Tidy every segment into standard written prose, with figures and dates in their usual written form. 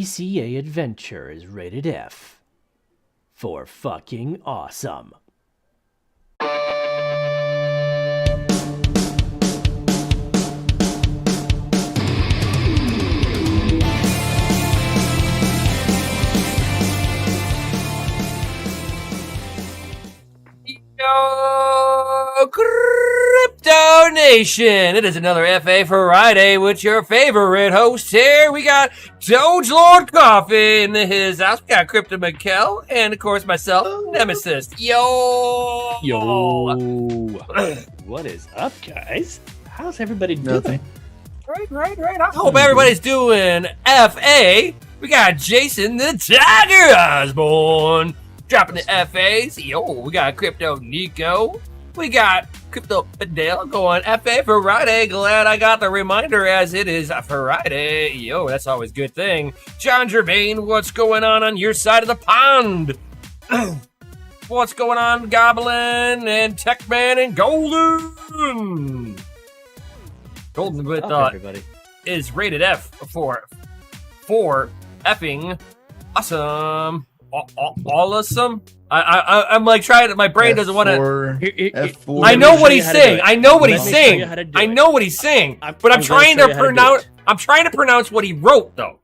DCA adventure is rated F for fucking awesome. Yo, Crypto Nation! It is another FA Friday with your favorite host here. We got DogeLord Coffee in his house. We got Crypto Mikkel, and of course myself, Nemesis. Yo! What is up, guys? How's everybody doing? Right. I hope everybody's doing FA. We got Jason the Tiger Osborne dropping the FAs. Yo, we got Crypto Nico. We got Crypto Fidel going FA for Friday. Glad I got the reminder as it is Friday. Yo, that's always a good thing. John Germain, what's going on your side of the pond? What's going on, Goblin and Techman and Golden? Golden with everybody is rated F for effing awesome. Awesome. I'm like trying to. My brain doesn't want to. F4. I know what he's saying. I know what he's saying. But I'm trying to pronounce. I'm trying to pronounce what he wrote, though.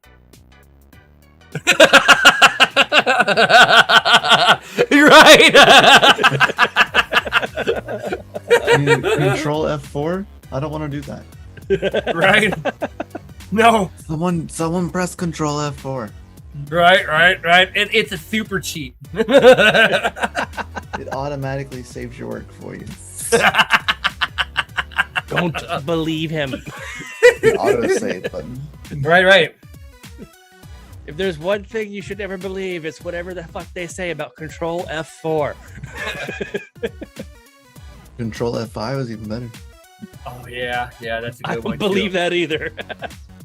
You're right. Control F4. I don't want to do that. Right? No. Someone press Control F4. Right. It's a super cheat. It automatically saves your work for you. Don't believe him. The autosave button. Right. If there's one thing you should never believe, it's whatever the fuck they say about Control F4. Control F5 is even better. Oh yeah, that's a good I one. don't believe that either.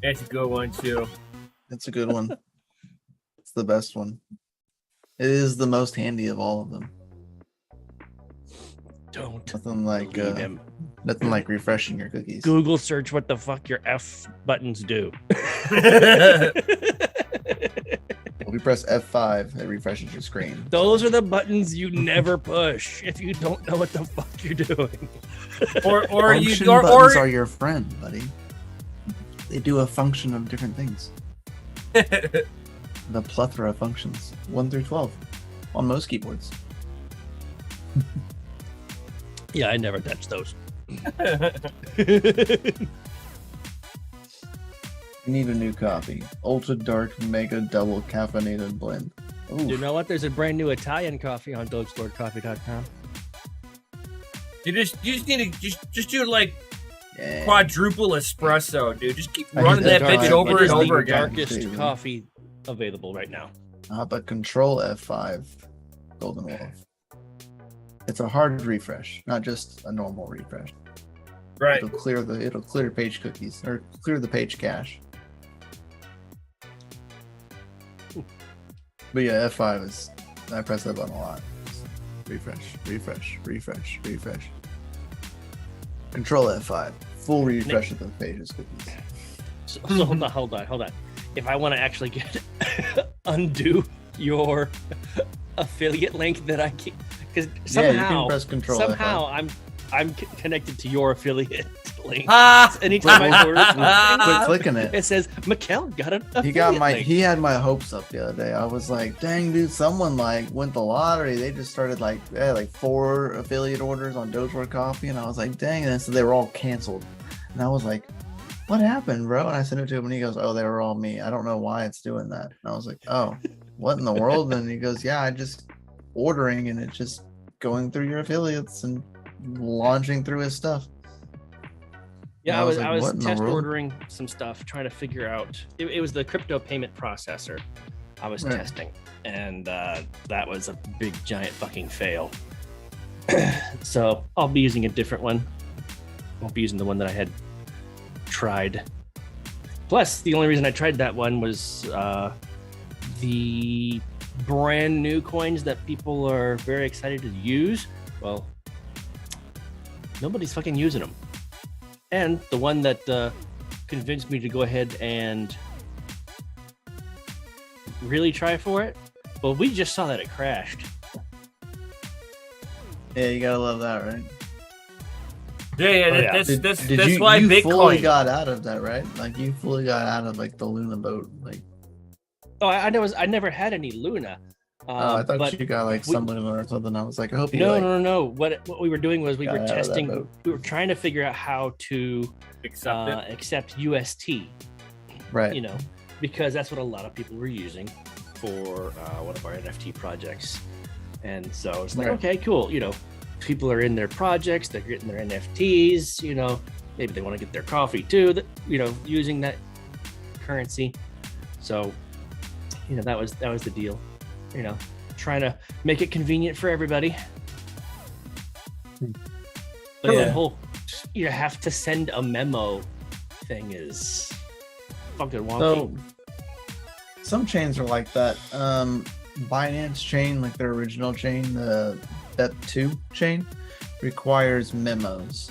That's a good one too. That's a good one. It's the best one. It is the most handy of all of them. Don't Nothing like believe him. Nothing like refreshing your cookies. Google search what the fuck your F buttons do. If you press F5, it refreshes your screen. Those are the buttons you never push if you don't know what the fuck you're doing. Function buttons are your friend, buddy. They do a function of different things. The plethora of functions, 1 through 12, on most keyboards. Yeah, I never touch those. You need a new coffee. Ultra dark, mega double caffeinated blend. Ooh. You know what? There's a brand new Italian coffee on DogeLordCoffee.com. You just need to just do like quadruple espresso, dude. Just keep running that bitch over and over again. Darkest coffee available right now. But Control F5, Golden Wolf. It's a hard refresh, not just a normal refresh. Right. It'll clear page cookies or clear the page cache. But yeah, F5 is. I press that button a lot. Refresh. Control F5, full refresh of the pages cookies. So hold on. If I want to actually get undo your affiliate link that I keep, because somehow you can press Control F5. I'm connected to your affiliate link. Anytime I order quit clicking it. It says Mikkel got an affiliate link. He had my hopes up the other day. I was like, dang dude, someone like went the lottery. They just started like 4 affiliate orders on DogeLord Coffee, and I was like, dang, and so they were all canceled. And I was like, what happened, bro? And I sent it to him, and he goes, oh, they were all me. I don't know why it's doing that. And I was like, oh, what in the world? And he goes, yeah, I just ordering, and it's just going through your affiliates and launching through his stuff. Yeah, I was test ordering some stuff, trying to figure out. It was the crypto payment processor I was testing, and that was a big giant fucking fail. So I'll be using a different one. Won't be using the one that I had tried. Plus, the only reason I tried that one was the brand new coins that people are very excited to use. Well, nobody's fucking using them. And the one that convinced me to go ahead and really try for it. But we just saw that it crashed. Yeah, you gotta love that, right? Yeah. Did That's you, why you Bitcoin fully got out of that, right? Like you fully got out of like the Luna boat, like. Oh, I never had any Luna. I thought but you got like some Luna or something. I was like, I hope you. No. What we were doing was we were testing. We were trying to figure out how to accept UST. Right. You know, because that's what a lot of people were using for one of our NFT projects. And so it's like, okay, cool. You know, people are in their projects, they're getting their NFTs, you know, maybe they want to get their coffee too, you know, using that currency. So, you know, that was the deal, you know, trying to make it convenient for everybody. But the whole, you have to send a memo thing is fucking wonky. So, some chains are like that. Binance chain, like their original chain, the BEP2 chain, requires memos.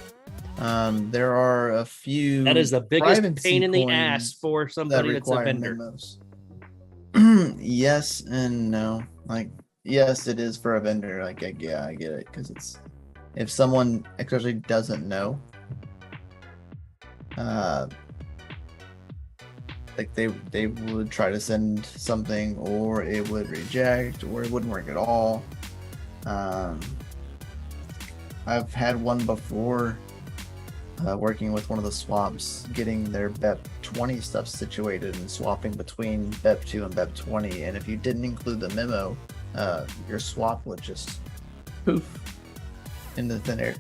There are a few. That is the biggest pain in the ass for somebody that's a vendor. Memos. Yes and no. Like, yes, it is for a vendor. Like, yeah, I get it, because it's if someone actually doesn't know, like they would try to send something, or it would reject, or it wouldn't work at all. I've had one before, working with one of the swaps, getting their BEP20 stuff situated and swapping between BEP2 and BEP20, and if you didn't include the memo, your swap would just poof into thin air.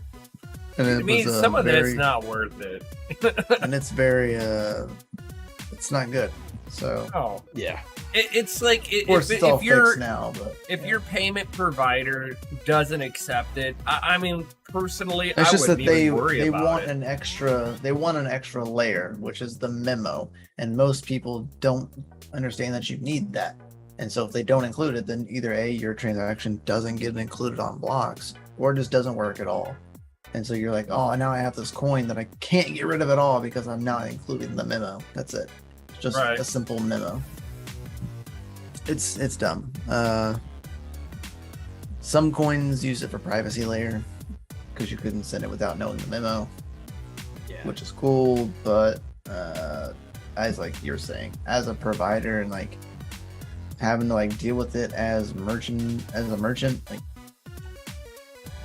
And I mean, some of that's not worth it. And it's very it's not good. So yeah, it's like if you're now, but if your payment provider doesn't accept it, I mean, personally, it's I just that wouldn't even worry about want it. They want an extra layer, which is the memo, and most people don't understand that you need that. And so if they don't include it, then either A, your transaction doesn't get included on blocks, or it just doesn't work at all. And so you're like, oh, now I have this coin that I can't get rid of at all because I'm not including the memo. That's it. It's just a simple memo. It's dumb. Some coins use it for privacy layer because you couldn't send it without knowing the memo, which is cool. But as like you're saying, as a provider and like having to like deal with it as a merchant, like.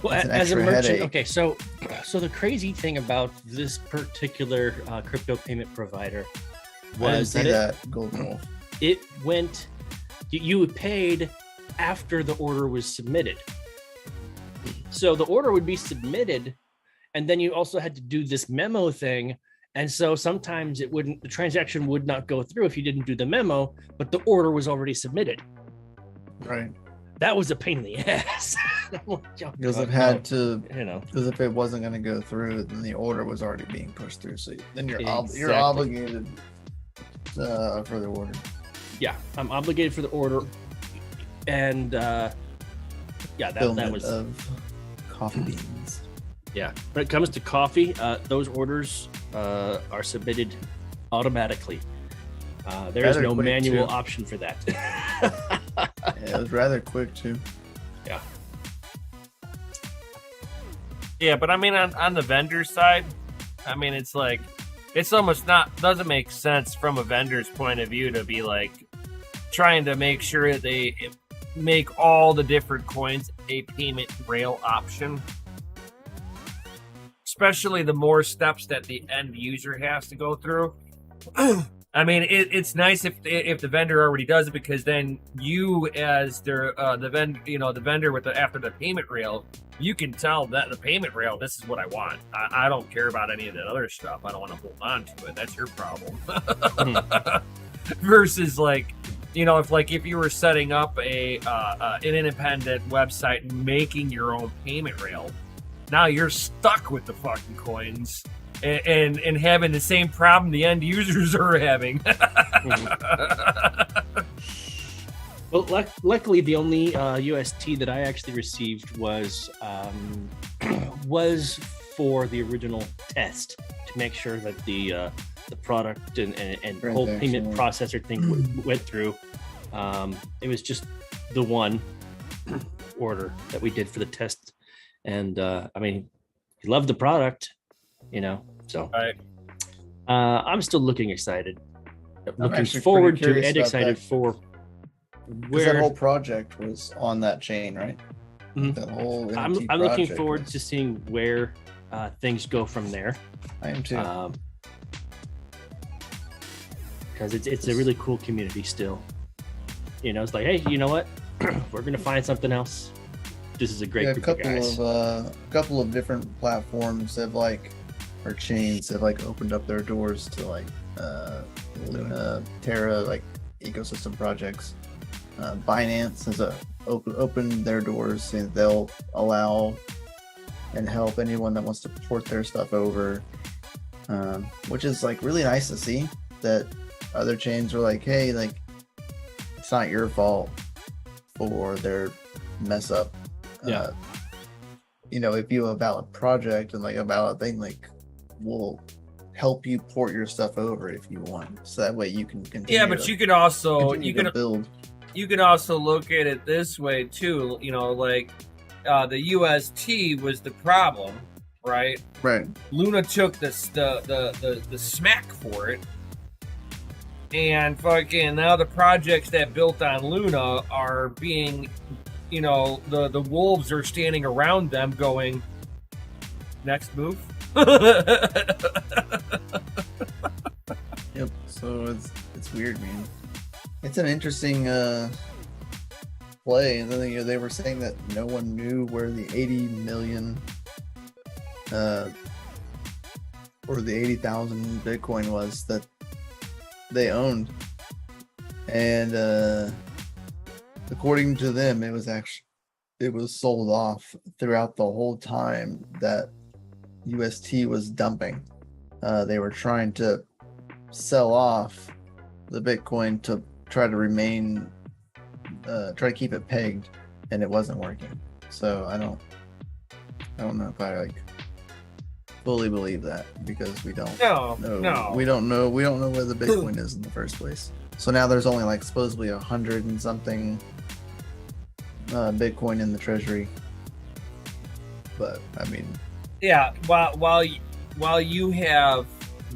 Well, as a merchant, headache. Okay, so the crazy thing about this particular crypto payment provider was that it went. You paid after the order was submitted. So the order would be submitted, and then you also had to do this memo thing. And so sometimes the transaction would not go through if you didn't do the memo, but the order was already submitted. Right. That was a pain in the ass. Because it had to, because if it wasn't going to go through, then the order was already being pushed through. So then you're obligated for the order. Yeah, I'm obligated for the order, and that was of coffee beans. Yeah, when it comes to coffee, those orders are submitted automatically. There is no manual option for that. It was rather quick too. Yeah. Yeah, but I mean, on the vendor side, I mean, it's like, it's almost doesn't make sense from a vendor's point of view to be like trying to make sure that they make all the different coins a payment rail option. Especially the more steps that the end user has to go through. I mean, it's nice if the vendor already does it, because then you, as the vendor with after the payment rail, you can tell that the payment rail, this is what I want. I don't care about any of that other stuff. I don't want to hold on to it. That's your problem. Versus like, if you were setting up an independent website and making your own payment rail, now you're stuck with the fucking coins. And having the same problem the end users are having. Well, luckily, the only UST that I actually received was for the original test to make sure that the product and whole payment processor thing went through. It was just the one order that we did for the test, and I mean, he loved the product, So I'm still looking excited, looking forward to, and excited for where that whole project was on that chain, right? Mm-hmm. That whole I'm looking forward to seeing where things go from there. I am too. Because it's a really cool community still. It's like, hey, you know what? We're gonna find something else. This is a great group of guys. A couple of different platforms have or chains have opened up their doors to Luna, Terra, ecosystem projects. Binance has opened their doors, and they'll allow and help anyone that wants to port their stuff over, which is really nice to see. That other chains are like, hey, it's not your fault for their mess up. Yeah. If you have a valid project and a valid thing, we'll help you port your stuff over if you want, so that way you can continue. Yeah, but you could also build. You could also look at it this way too. The UST was the problem, right? Right. Luna took the smack for it, and fucking now the projects that built on Luna are being, the wolves are standing around them, going, next move. Yep. So it's weird, man. It's an interesting play, and then they were saying that no one knew where the 80 million or the 80,000 Bitcoin was that they owned, and according to them, it was sold off throughout the whole time that UST was dumping. They were trying to sell off the Bitcoin to try to keep it pegged, and it wasn't working. So I don't know if I fully believe that, because we don't know. We don't know where the Bitcoin is in the first place. So now there's only supposedly 100 and something Bitcoin in the treasury. But I mean, yeah, while you have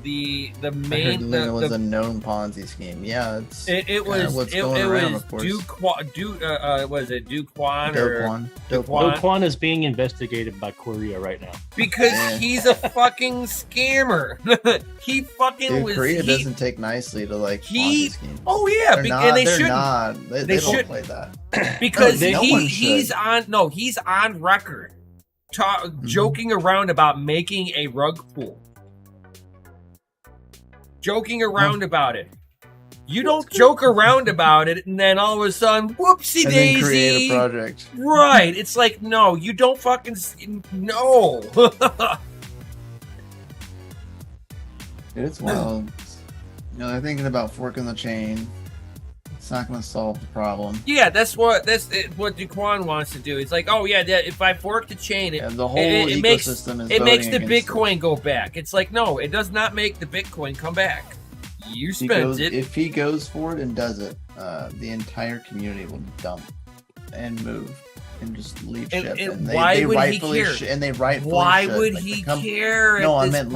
the main, Luna was a known Ponzi scheme. Yeah, it was what's going around, of course. Was it Duquan? Duquan is being investigated by Korea right now because he's a fucking scammer. Korea doesn't take nicely to Ponzi schemes. Oh yeah, and they shouldn't. They don't play that because he's on record joking around about making a rug pull. Joking around about it. You don't joke around about it, and then all of a sudden, whoopsie daisy, then create a project. Right? It's no, you don't fucking no. It's wild. They're thinking about forking the chain. It's not going to solve the problem. Yeah, that's what Duquan wants to do. It's oh yeah, if I fork the chain, the whole ecosystem it makes the Bitcoin go back. It's no, it does not make the Bitcoin come back. You spent it. If he goes for it and does it, the entire community will dump and move and just leave ship. And why would he care? Why would he care? No, I meant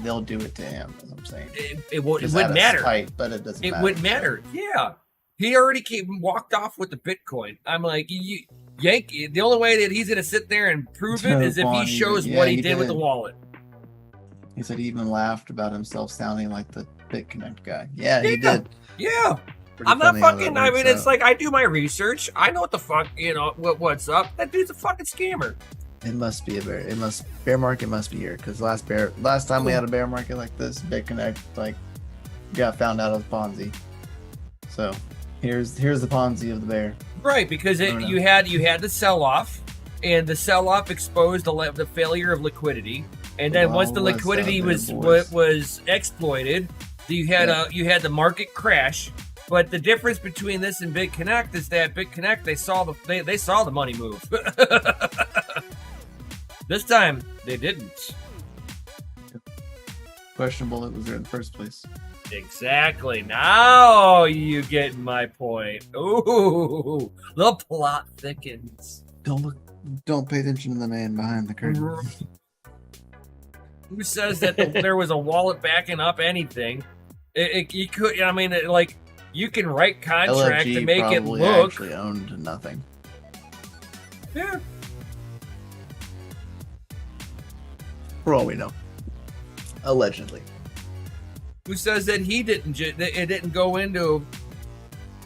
they'll do it to him. As I'm saying, it wouldn't matter. Tight, but it doesn't. It wouldn't matter. Yeah, he already walked off with the Bitcoin. I'm Yankee. The only way that he's gonna sit there and prove it is if he shows what he did with the wallet. He said he even laughed about himself sounding like the BitConnect guy. Yeah, he did. Yeah. I'm not fucking. I mean, it's I do my research. I know what the fuck, what's up. That dude's a fucking scammer. It must be bear market must be here, because last time we had a bear market like this, BitConnect got found out as Ponzi. So here's the Ponzi of the bear. Right, because you had the sell off, and the sell off exposed the failure of liquidity, and then once the liquidity was exploited, you had the market crash. But the difference between this and BitConnect is that BitConnect they saw the money move. This time they didn't. Questionable it was there in the first place. Exactly. Now you get my point. Ooh, the plot thickens. Don't pay attention to the man behind the curtain. Who says that there was a wallet backing up anything? You could. I mean, like you can write contract LFG to make it probably look. Actually owned nothing. Yeah. For all we know, allegedly. Who says that he didn't? It didn't go into,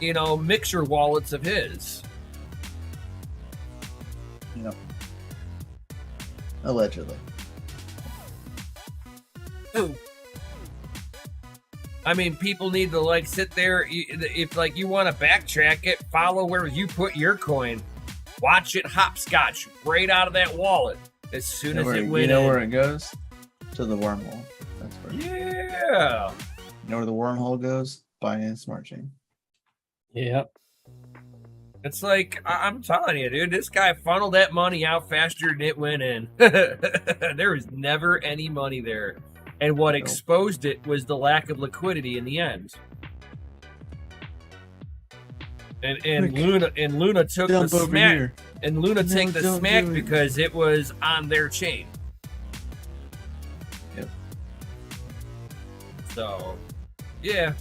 mixer wallets of his. Allegedly. I mean, people need to sit there. If you want to backtrack it, follow where you put your coin. Watch it hopscotch right out of that wallet as soon as it went. You know where it goes? To the wormhole. That's where. Yeah. You know where the wormhole goes? Binance Smart Chain. Yep. It's like, I'm telling you, dude, this guy funneled that money out faster than it went in. There was never any money there. And what exposed it was the lack of liquidity in the end. And Luna took the smack. And Luna took the smack because it was on their chain. Yep. So, yeah.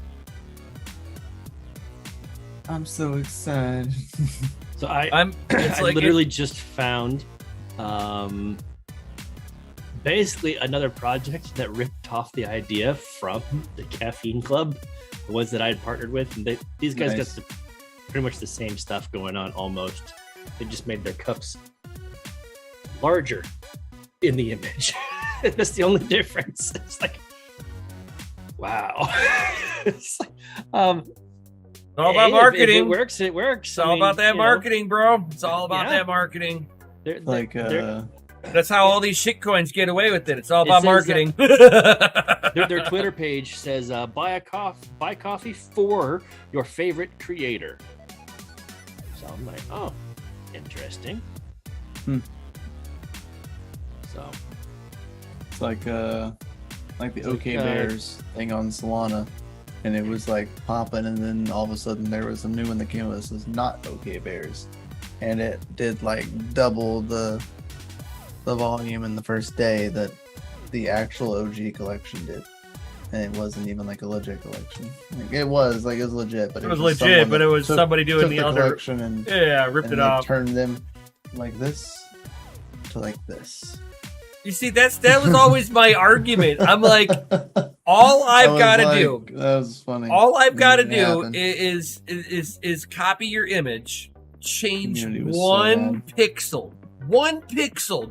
I'm so excited. So I literally just found basically another project that ripped off the idea from the Caffeine Club, the ones that I had partnered with, and these guys got pretty much the same stuff going on almost. They just made their cups larger in the image. That's the only difference. It's like, wow. It's like, it's all about marketing. If it works, it works. It's all about that marketing, bro. It's all about that marketing. That's how all these shitcoins get away with it. It's all about marketing. Their Twitter page says, buy coffee for your favorite creator. So I'm like, oh, interesting. So it's like the OK Bears thing on Solana. And it was popping, and then all of a sudden there was a new one that came with. This is not OK Bears, and it did double the volume in the first day that the actual OG collection did, and it wasn't even a legit collection. It was legit, but it was legit, but it was somebody doing the other collection and ripped it off, turned them like this to this. You see, that was always my argument. I'm like, all I've got to do. That was funny. All I've got to do is copy your image, change one pixel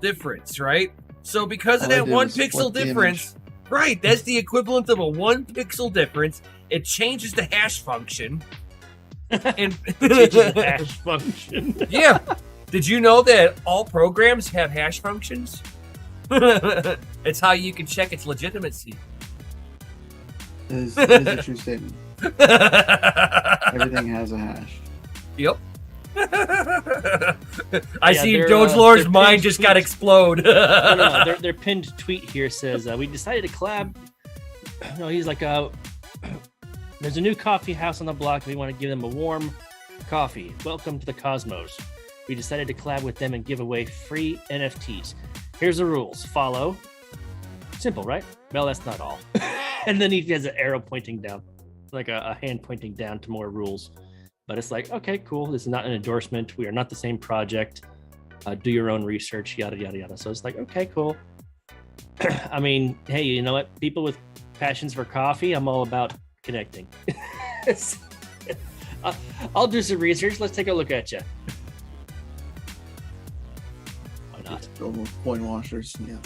difference, right? So because of that 1 pixel difference, right? That's the equivalent of a 1 pixel difference. It changes the hash function. And changes the hash function. Yeah. Did you know that all programs have hash functions? It's how you can check its legitimacy. It is a true statement. Everything has a hash. Yep. I see DogeLord's mind just got explode. No, their pinned tweet here says, we decided to collab. No, he's like, there's a new coffee house on the block. We want to give them a warm coffee. Welcome to the Cosmos. We decided to collab with them and give away free NFTs. Here's the rules. Follow. Simple, right? Well, that's not all. And then he has an arrow pointing down, like a hand pointing down to more rules. But it's like, okay, cool. This is not an endorsement. We are not the same project. Do your own research, yada, yada, yada. So it's like, okay, cool. I mean, hey, you know what? People with passions for coffee, I'm all about connecting. I'll do some research. Let's take a look at you. Why not? Filled with coin washers, yeah.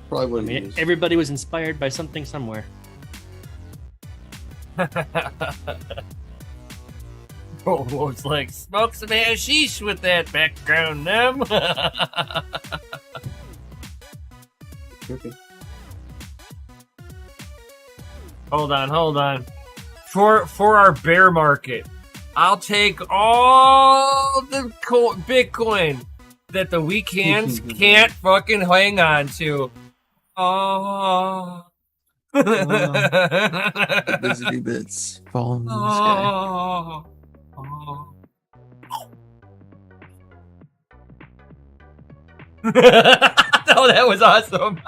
Probably what everybody was inspired by something somewhere. Oh, it's like smoke some hashish with that background, them. Okay. Hold on. For our bear market, I'll take all the Bitcoin that the weak hands can't fucking hang on to. Oh, The visiting bits falling in the sky. Oh, that was awesome.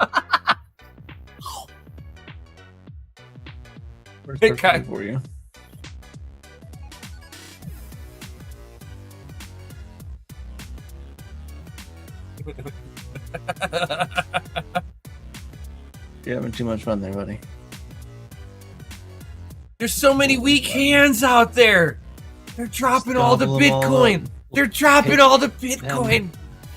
Where's that for you? You're having too much fun there, buddy. There's so many weak hands out there. They're dropping all the Bitcoin. They're dropping all the Bitcoin.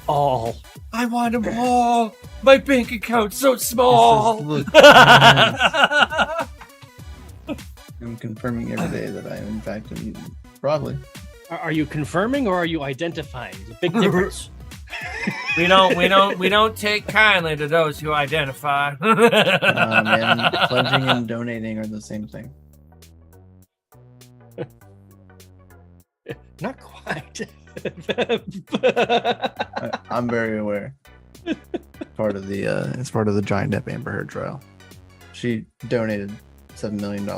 All. I want them all. My bank account's so small. Look, I'm confirming every day that I am in fact a mutant. Probably. Are you confirming or are you identifying? There's a big difference. We don't take kindly to those who identify. Man, pledging and donating are the same thing. Not quite. I'm very aware. It's part of the Johnny Depp Amber Heard trial. She donated $7 million.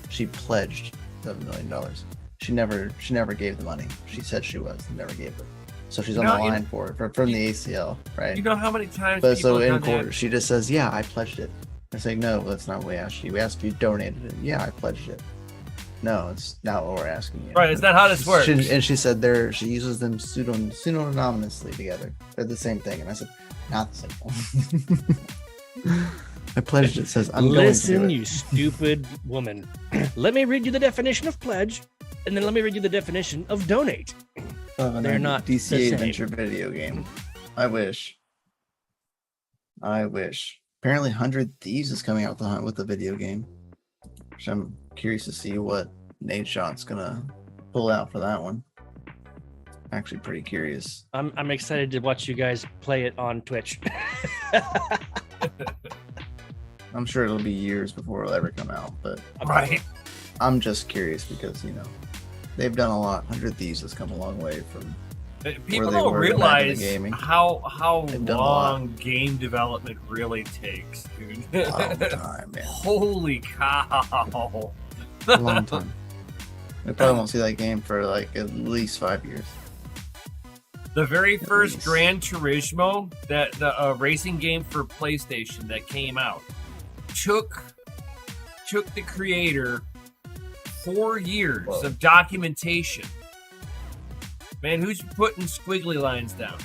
She pledged $7 million. She never gave the money. She said she was, and never gave it. So she's on the line for it from the ACL, right? You know how many times? But so in court, she just says, "Yeah, I pledged it." I say, "No, that's not what we asked you. We asked if you donated it. Yeah, I pledged it." No, it's not what we're asking you. Right, it's not how this works. And she said she uses them pseudonymously together. They're the same thing. And I said, not the same one. I pledged it. Says, I'm Listen, going to do it. you stupid woman. Let me read you the definition of pledge, and then let me read you the definition of donate. They're not DCA the same. adventure video game. I wish. Apparently 100 Thieves is coming out with the video game. Which I'm curious to see what Nate Shot's gonna pull out for that one. Actually pretty curious. I'm excited to watch you guys play it on Twitch. I'm sure it'll be years before it'll ever come out, but Right. I'm just curious because, they've done a lot. 100 Thieves has come a long way from People they don't were back in the realize gaming. how They've done a lot. long game development really takes, dude. a long time, man. Holy cow. A long time. We probably won't see that game for like at least 5 years. The very first least. Gran Turismo, the racing game for PlayStation that came out, took the creator 4 years Whoa. of documentation. Man, who's putting squiggly lines down?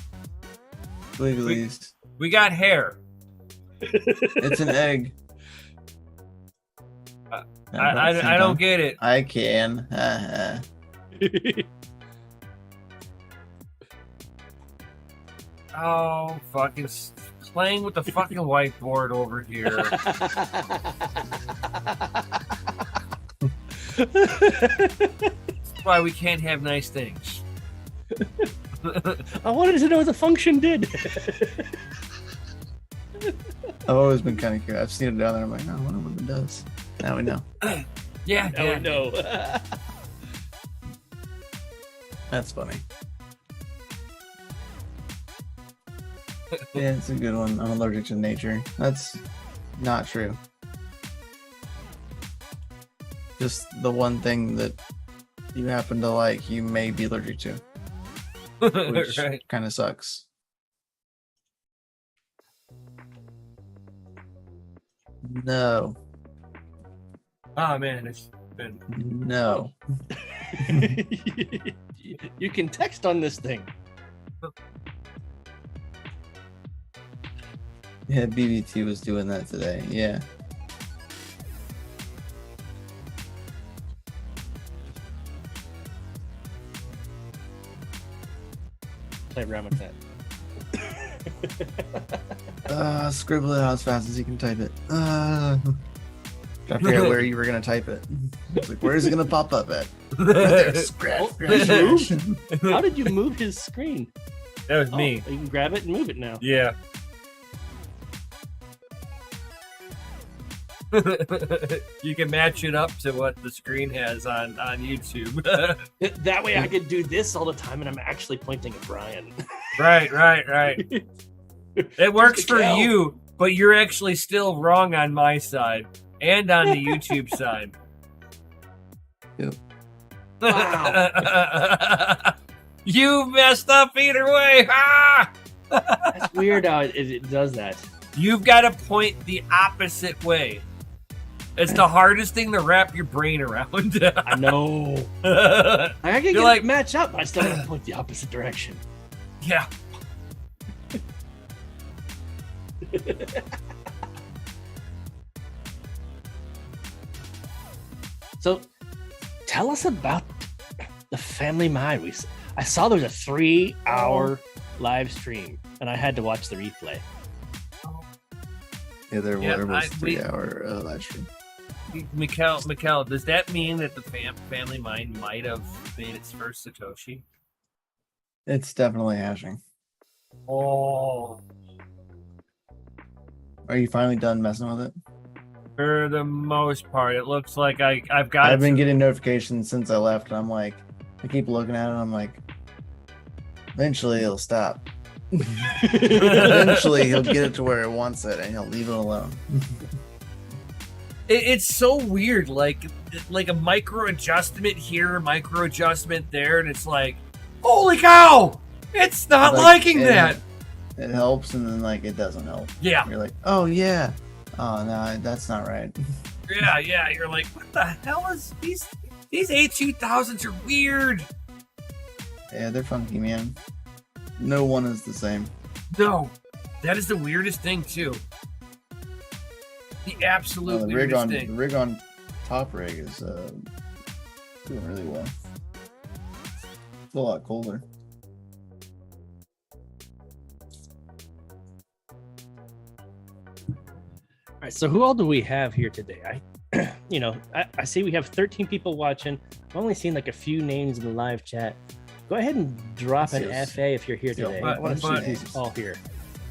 Please. We got hair. It's an egg. I don't get it. I can. Oh, fucking playing with the fucking whiteboard over here. That's why we can't have nice things. I wanted to know what the function did. I've always been kind of curious. I've seen it down there. I'm like, I wonder what it does. Now we know. Yeah, Now we know. That's funny. Yeah, it's a good one. I'm allergic to nature. That's not true. Just the one thing that you happen to like, you may be allergic to, which right. kind of sucks. No. Oh man, it's been. No. You can text on this thing. Yeah, BBT was doing that today. Yeah. Play around with that. Scribble it out as fast as you can type it. I figured out where you were gonna type it. It's like, where is it gonna pop up at? Right there. Scratch, scratch. How did you move his screen? That was me. You can grab it and move it now. Yeah. You can match it up to what the screen has on YouTube. That way I could do this all the time and I'm actually pointing at Brian. Right. It works for cow. you. but you're actually still wrong on my side and on the YouTube side. Yep. Wow. You messed up either way. Ah! That's weird how it does that. You've got to point the opposite way. It's the hardest thing to wrap your brain around. I know. I can get like, it match up, but I still have to point the opposite direction. Yeah. So, tell us about the Family Mind. I saw there was a 3-hour live stream, and I had to watch the replay. Yeah, there was a 3-hour live stream. Mikkel, does that mean that the Family Mind might have made its first Satoshi? It's definitely hashing. Oh. Are you finally done messing with it? For the most part, it looks like I've been getting notifications since I left, and I'm like, I keep looking at it, and I'm like, eventually it'll stop. Eventually he'll get it to where it wants it, and he'll leave it alone. It's so weird, like a micro adjustment here, micro adjustment there, and it's like, holy cow! It's not liking that. It helps, and then like it doesn't help. Yeah, you're like, oh yeah, oh no, that's not right. Yeah. You're like, what the hell is these A2000s are weird. Yeah, they're funky, man. No one is the same. No, that is the weirdest thing too. The absolute weirdest thing. The rig on top rig is doing really well. It's a lot colder. All right, so who all do we have here today? I see we have 13 people watching. I've only seen like a few names in the live chat. Go ahead and drop an FA if you're here today. I want to see who's all here.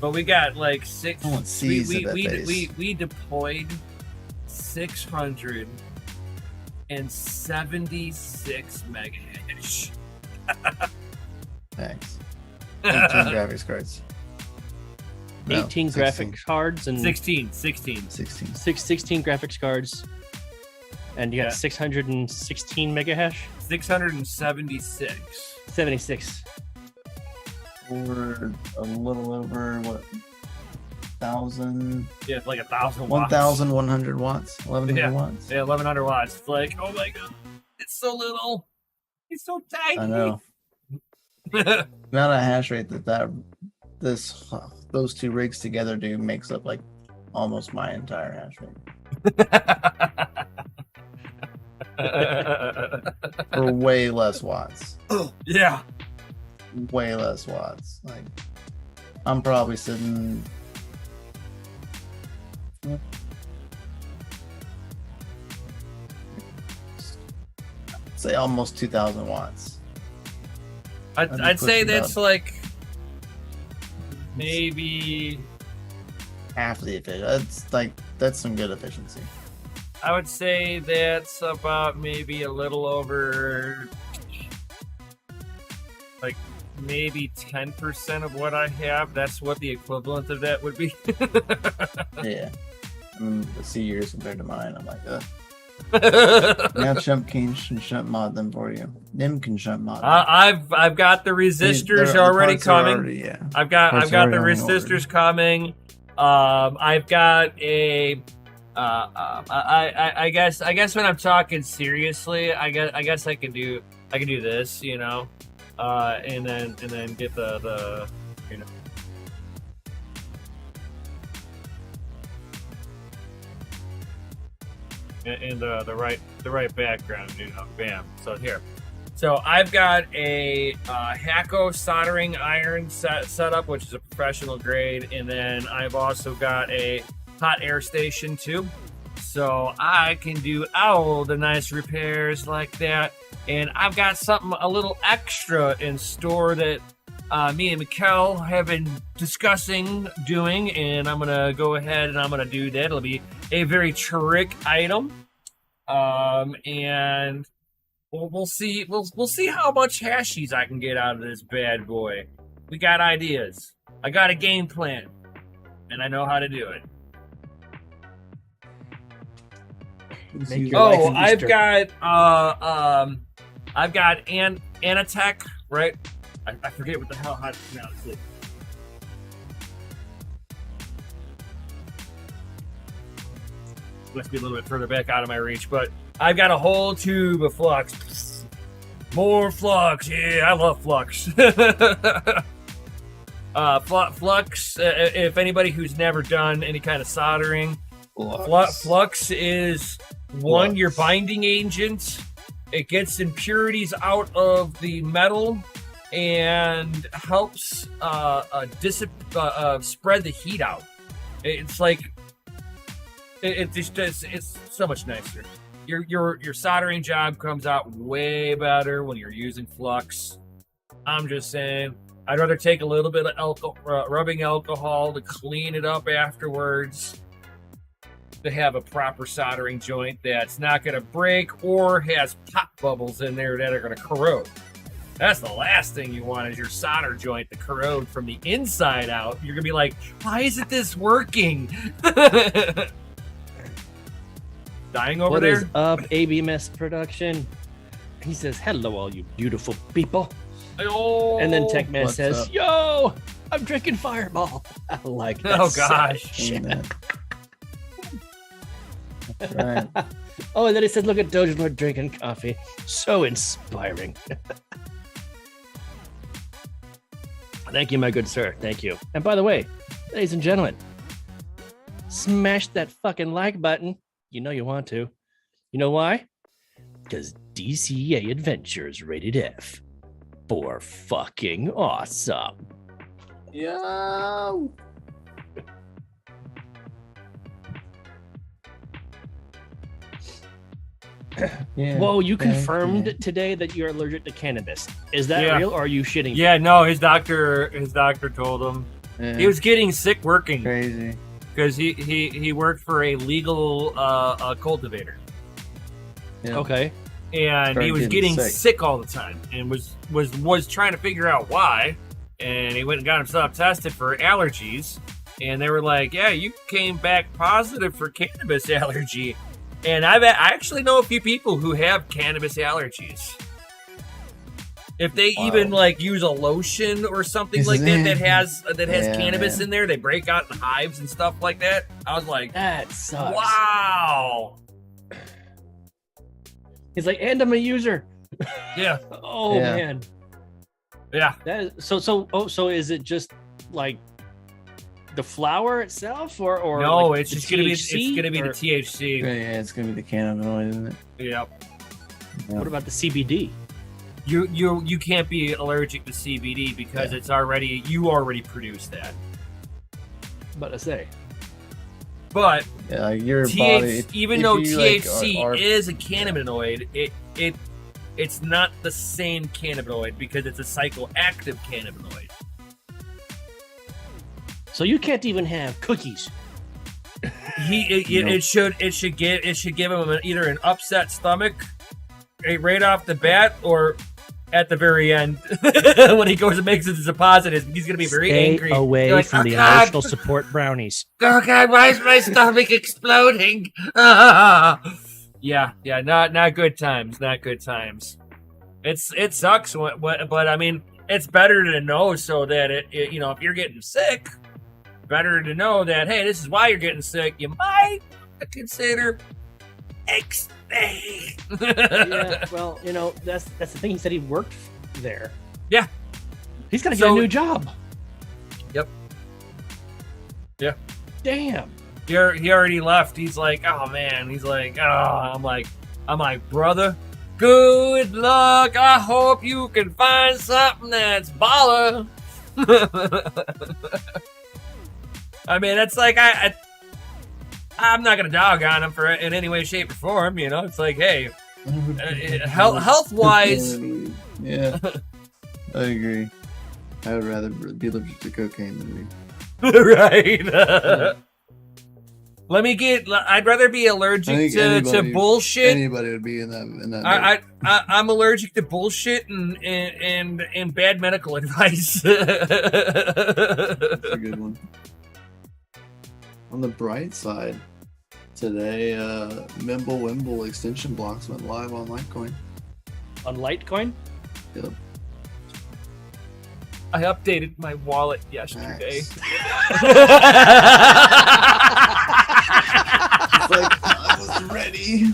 But we got like six. We deployed 676 megahash. Thanks. 18 graphics cards. 18 graphics cards and 16 graphics cards, and you got 616 megahash. 676. 76. Or a little over 1,000. Yeah, like 1,000 watts. 1,100 watts. 1,100 watts. Yeah, 1,100 watts. It's like, oh my god, it's so little. It's so tiny. I know. The amount of hash rate those two rigs together do makes up like almost my entire hash rate. For way less watts. Yeah. Way less watts. Like, I'm probably sitting. Say almost 2,000 watts. I'd say that's like maybe half the efficiency. That's some good efficiency. I would say that's about maybe a little over, like maybe 10% of what I have. That's what the equivalent of that would be. Yeah. I mean, see yours compared to mine. I'm like, now Chump can shunt mod them for you. Them can shunt mod them. I've got the resistors already coming. I've got the resistors coming. I've got a I guess when I'm talking seriously, I guess I can do this, you know, and then get the you know. In the right background, you know, bam. So here, so I've got a Hacko soldering iron set up, which is a professional grade, and then I've also got a hot air station too, so I can do all the nice repairs like that. And I've got something a little extra in store that me and Mikkel have been discussing doing, and I'm gonna go ahead and I'm gonna do that. It'll be a very trick item, and we'll see how much hashies I can get out of this bad boy. We got ideas. I got a game plan. and I know how to do it. I've got Anatech, right? I forget what the hell how to pronounce it. Must be a little bit further back out of my reach, but I've got a whole tube of flux. More flux, yeah, I love flux. Flux, if anybody who's never done any kind of soldering, flux is your binding agent. It gets impurities out of the metal and helps spread the heat out. It's like it's so much nicer. Your soldering job comes out way better when you're using flux. I'm just saying, I'd rather take a little bit of rubbing alcohol to clean it up afterwards, to have a proper soldering joint that's not going to break or has pop bubbles in there that are going to corrode. That's the last thing you want, is your solder joint to corrode from the inside out. You're going to be like, why isn't this working? Dying over there? What is up, ABMS Production? He says, hello, all you beautiful people. Oh, and then Techman says, up? Yo, I'm drinking Fireball. I like that. Oh, gosh. Right. Oh, and then he said, look at DogeLord drinking coffee. So inspiring. Thank you, my good sir. Thank you. And by the way, ladies and gentlemen, smash that fucking like button. You know you want to. You know why? Because DCA Adventures rated F for fucking awesome. Yo. Yeah, whoa, you confirmed today that you're allergic to cannabis. Is that real, or are you shitting? Yeah, no, his doctor told him. Yeah. He was getting sick working. Crazy. Because he worked for a legal cultivator. Yeah. Okay. And he was getting sick all the time, and was trying to figure out why. And he went and got himself tested for allergies, and they were like, "Yeah, you came back positive for cannabis allergy." And I actually know a few people who have cannabis allergies. If they even like use a lotion or something like that has cannabis in there, they break out in hives and stuff like that. I was like, that sucks. Wow. He's like, and I'm a user. Yeah. Oh man. Yeah. That is, so is it just like the flower itself, or no? Like it's just gonna be the THC. Yeah, it's gonna be the cannabinoid, isn't it? Yep. What about the CBD? You can't be allergic to CBD because you already produce that. But I say. But your body, even though THC is a cannabinoid, it's not the same cannabinoid because it's a psychoactive cannabinoid. So you can't even have cookies. It should give him either an upset stomach right off the bat, or at the very end when he goes and makes his deposit, he's going to be very angry. Stay away from the emotional support brownies. Oh God, why is my stomach exploding? Yeah, not good times. Not good times. It sucks, but I mean, it's better to know so that if you're getting sick, better to know that, hey, this is why you're getting sick. You might consider yeah, well, that's the thing. He said he worked there. Yeah, he's gonna get a new job. Yep. Yeah. Damn. He already left. He's like, oh man. He's like, oh. I'm like, brother, good luck. I hope you can find something that's baller. I mean, it's like I'm not gonna dog on him in any way, shape, or form. It's like, hey, health wise. Yeah, I agree. I would rather be allergic to cocaine than me. Right. I'd rather be allergic to bullshit. Anybody would be in that. I'm allergic to bullshit and bad medical advice. That's a good one. On the bright side, today, Mimble Wimble extension blocks went live on Litecoin. On Litecoin? Yep. I updated my wallet yesterday. It's like, I was ready.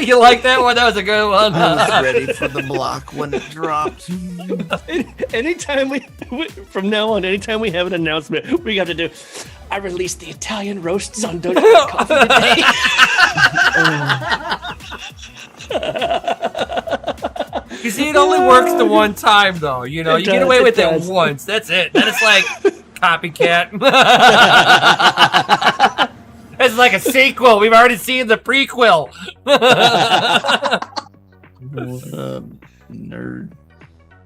You like that one? That was a good one. I was ready for the block when it dropped. Anytime from now on, anytime we have an announcement, we have to do. I released the Italian roasts on DogeLord coffee today. You see, it only works the one time, though. You know, you get away with it once. That's it. Then it's like copycat. It's like a sequel. We've already seen the prequel.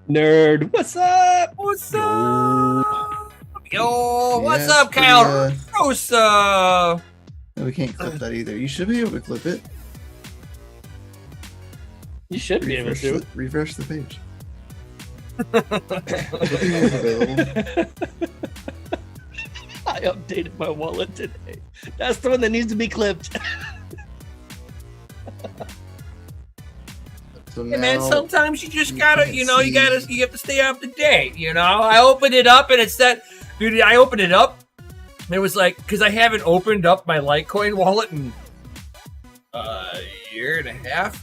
Nerd. What's up? What's up? Yo, what's up, Kyle? Rosa. No, we can't clip that either. You should be able to clip it. You should be able to. Refresh the page. I updated my wallet today. That's the one that needs to be clipped. So hey man, sometimes you just gotta, you have to stay up to date. You know, I opened it up and it said, dude, I opened it up. And it was like, because I haven't opened up my Litecoin wallet in a year and a half.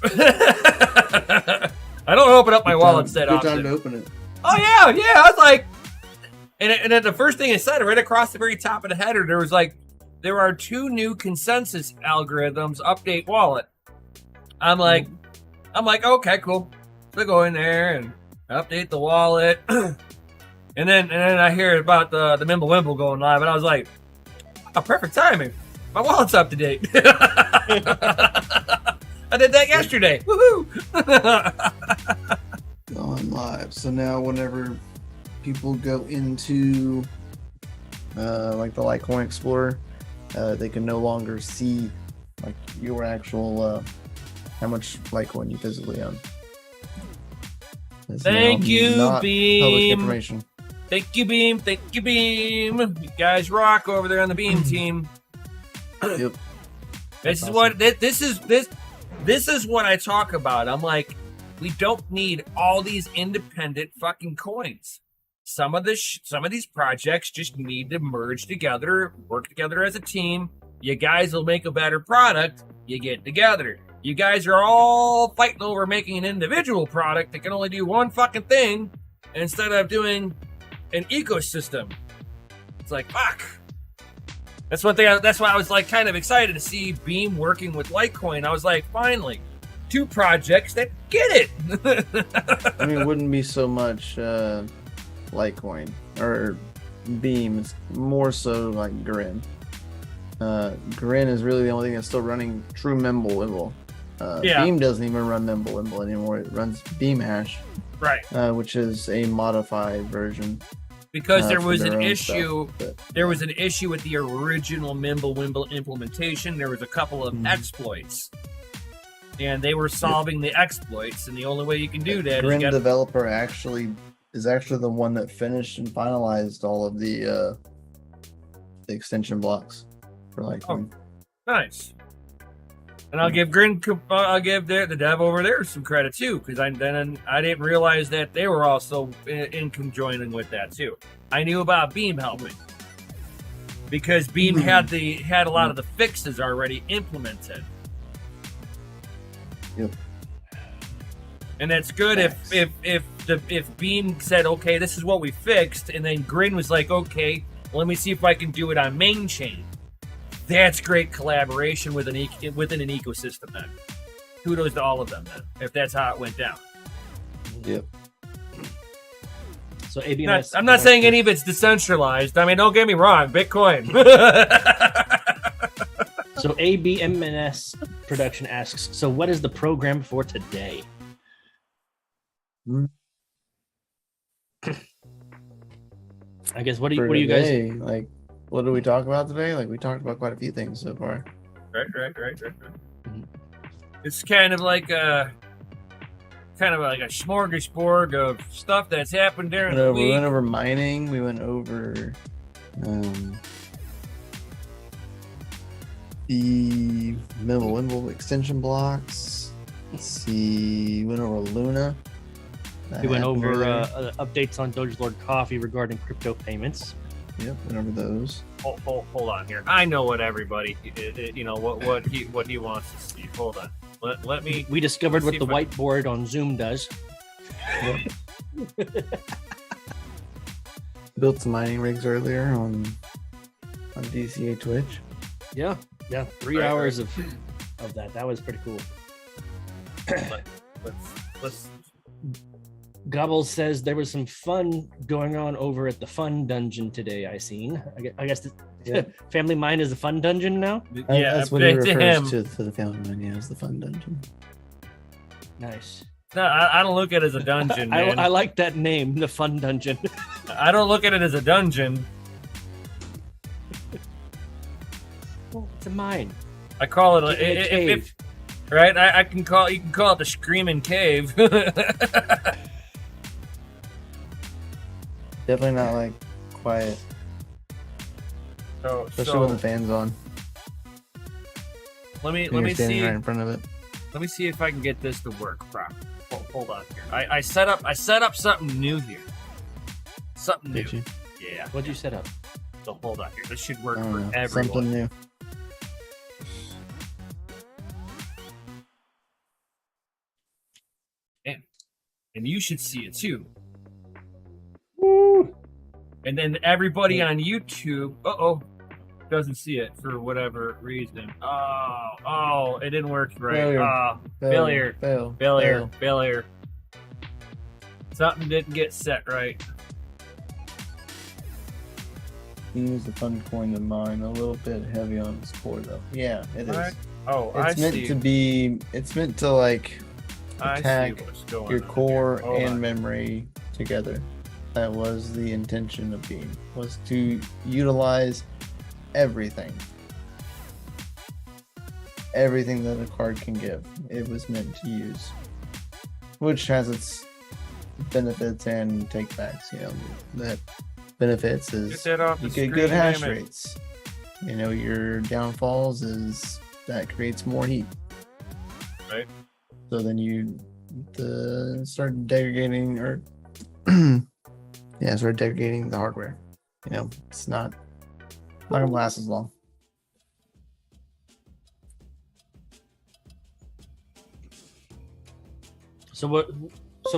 I don't open up my wallet that often. Good time to open it. Oh yeah. I was like, and then the first thing it said, right across the very top of the header, there was like, there are 2 new consensus algorithms. Update wallet. I'm like, okay, cool. So I go in there and update the wallet, and then I hear about the Mimble Wimble going live, and I was like, oh, perfect timing. My wallet's up to date. I did that yesterday. Woohoo! On live. So now whenever people go into like the Litecoin Explorer, they can no longer see like your actual how much Litecoin you physically own. Thank you, Beam. Public information. Thank you, Beam. Thank you, Beam. You guys rock over there on the Beam team. Yep. This is what I talk about. I'm like, we don't need all these independent fucking coins. Some of these projects just need to merge together, work together as a team. You guys will make a better product. You get together. You guys are all fighting over making an individual product that can only do one fucking thing instead of doing an ecosystem. It's like, fuck. That's one thing. That's why I was like kind of excited to see Beam working with Litecoin. I was like, finally, 2 projects that get it. I mean, it wouldn't be so much Litecoin or Beam. It's more so like Grin. Grin is really the only thing that's still running true Mimble Wimble. Beam doesn't even run Mimble Wimble anymore. It runs Beam Hash, right? Which is a modified version. Because there was an issue. There was an issue with the original Mimble Wimble implementation. There was a couple of exploits, and they were solving the exploits. And the only way you can do that Grin developer is actually the one that finished and finalized all of the extension blocks for Litecoin. Oh, nice. And I'll give the dev over there some credit too, because I didn't realize that they were also in conjoining with that too. I knew about Beam helping because Beam had a lot of the fixes already implemented. Yep. And that's good if Beam said, okay, this is what we fixed, and then Grin was like, okay, let me see if I can do it on main chain. That's great collaboration within an ecosystem then. Kudos to all of them then, if that's how it went down. Yep. So ABMS. I'm not saying any of it's decentralized. I mean, don't get me wrong, Bitcoin. So ABMS production asks, so what is the program for today? I guess what do you guys like? What did we talk about today? Like, we talked about quite a few things so far. Right. It's kind of like a smorgasbord of stuff that's happened during the week. We went over mining. We went over The minimal extension blocks. Let's see. Went over Luna. We went over updates on DogeLord Coffee regarding crypto payments. Yep, went over those. Hold on here. I know what everybody, what he wants to see. Hold on. Let me. We discovered what the whiteboard on Zoom does. Built some mining rigs earlier on DCA Twitch. Yeah, 3 hours of that. That was pretty cool. Let's. Gobble says there was some fun going on over at the fun dungeon today. I seen. I guess Family Mine is the fun dungeon now. Yeah, that's what he refers to the Family Mine. Yeah, as the fun dungeon. Nice. No, I don't look at it as a dungeon, man. I like that name, the fun dungeon. I don't look at it as a dungeon. Well, it's a mine. I call it a cave. Right? You can call it the Screaming Cave. Definitely not like quiet. Especially when the fan's on. Let me see right in front of it. Let me see if I can get this to work properly. Hold on here. I set up something new here. Something new. Did you? Yeah. What'd you set up? So hold on here. This should work for know. everyone. Something new. And you should see it too. Woo! And then everybody on YouTube, doesn't see it for whatever reason. Oh, it didn't work right. Failure. Something didn't get set right. Use the fun coin to mine. A little bit heavy on its core though. Yeah, it is. Right. Oh, It's meant to like attack your core and and memory together. That was the intention of Beam, was to utilize everything that a card can give. It was meant to use, which has its benefits and takebacks. That benefits is you get good hash rates. Your downfalls is that creates more heat. Right. So then you start degrading start degrading the hardware. It's not gonna last as long. So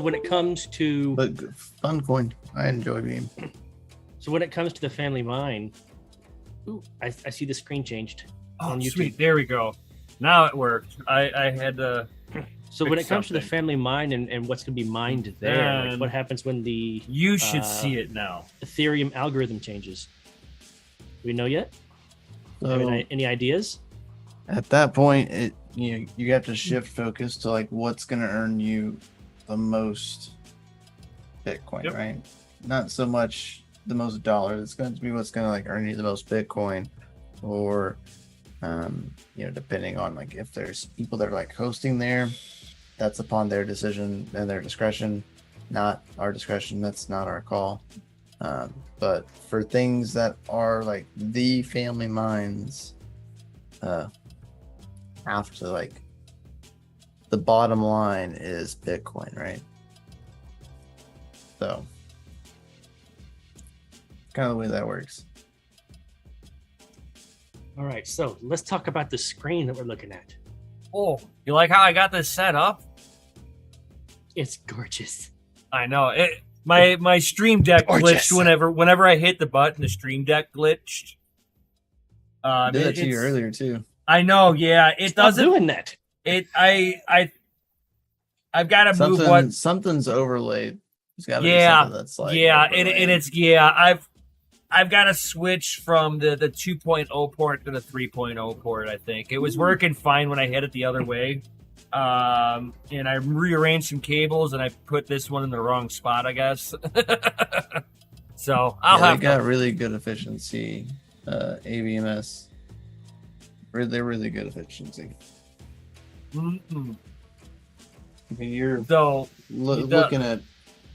when it comes to fun coin, I enjoy Beam. So when it comes to the Family Mine, I see the screen changed on YouTube. Sweet. There we go. Now it worked. I had to. So when it comes to the Family Mine and what's going to be mined there, what happens when you should see it now. Ethereum algorithm changes? Do we know yet? Any ideas? At that point, you have to shift focus to like what's going to earn you the most Bitcoin, right? Not so much the most dollars. It's going to be what's going to like earn you the most Bitcoin, or depending on like if there's people that are like hosting there, that's upon their decision and their discretion, not our discretion. That's not our call. But for things that are like the family mines, have to like the bottom line is Bitcoin, right? So kind of the way that works. All right, so let's talk about the screen that we're looking at. Oh, you like how I got this set up? It's gorgeous. I know it. My Stream Deck glitched whenever I hit the button. The Stream Deck glitched. Did that to you earlier too. I know. Yeah, it doesn't doing that. I've got to move what something's overlaid. There's got to be something that's like overlaid. I've got to switch from the 2.0 port to the 3.0 port. I think it was working fine when I hit it the other way. And I rearranged some cables and I put this one in the wrong spot, I guess. So they got really good efficiency. AVMS, they're really good efficiency. Mm-hmm. I mean, you're looking at